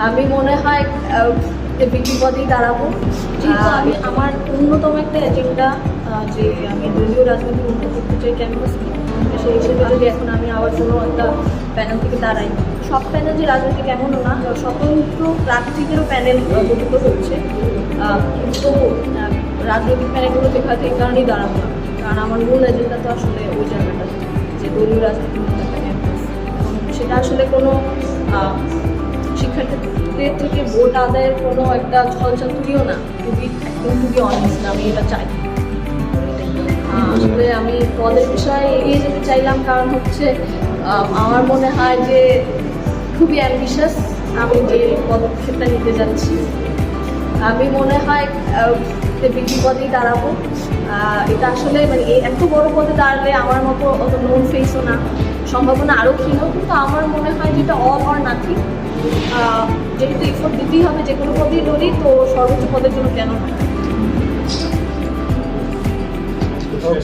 আমি মনে হয় বিক্রি পদেই দাঁড়াবো। যেহেতু আমি আমার অন্যতম একটা এজেন্ডা যে আমি দলীয় রাজনীতি উন্নত করতে চাই ক্যাম্পাস, সেই হিসেবে যদি এখন আমি আবার কোনো একটা প্যানেল থেকে দাঁড়াই, সব প্যানেল যে রাজনীতি এমনও না, স্বতন্ত্র প্রার্থীদেরও প্যানেল গঠিত হচ্ছে, কিন্তু রাজনৈতিক প্যানেলগুলো দেখাতে এই কারণেই দাঁড়াবো না, কারণ আমার মূল এজেন্ডা তো আসলে ওই জায়গাটা যে দলীয় রাজনীতি উন্নত একটা ক্যাম্পাস, এবং সেটা আসলে কোনো শিক্ষার্থীদের থেকে ভোট আদায়ের কোনো একটা ছলচাতুরিও না, খুবই অনেস্ট আমি এটা চাই। আসলে আমি পদের বিষয়ে এগিয়ে যেতে চাইলাম কারণ হচ্ছে আমার মনে হয় যে খুবই অ্যাম্বিশাস আমি যে পদক্ষেপটা নিতে যাচ্ছি। আমি মনে হয় বিক্রি পদেই দাঁড়াবো। এটা আসলে মানে এত বড় পদে দাঁড়ালে আমার মতো অত নোন ফেসও না, সম্ভাবনা আরও ক্ষীণ, কিন্তু আমার মনে হয় যেটা অল অর নাথিং। যেহেতু এফোর্ট দিতেই হবে, যে কোনো পদেই লড়ি, তো সর্বোচ্চ পদের জন্য কেন না।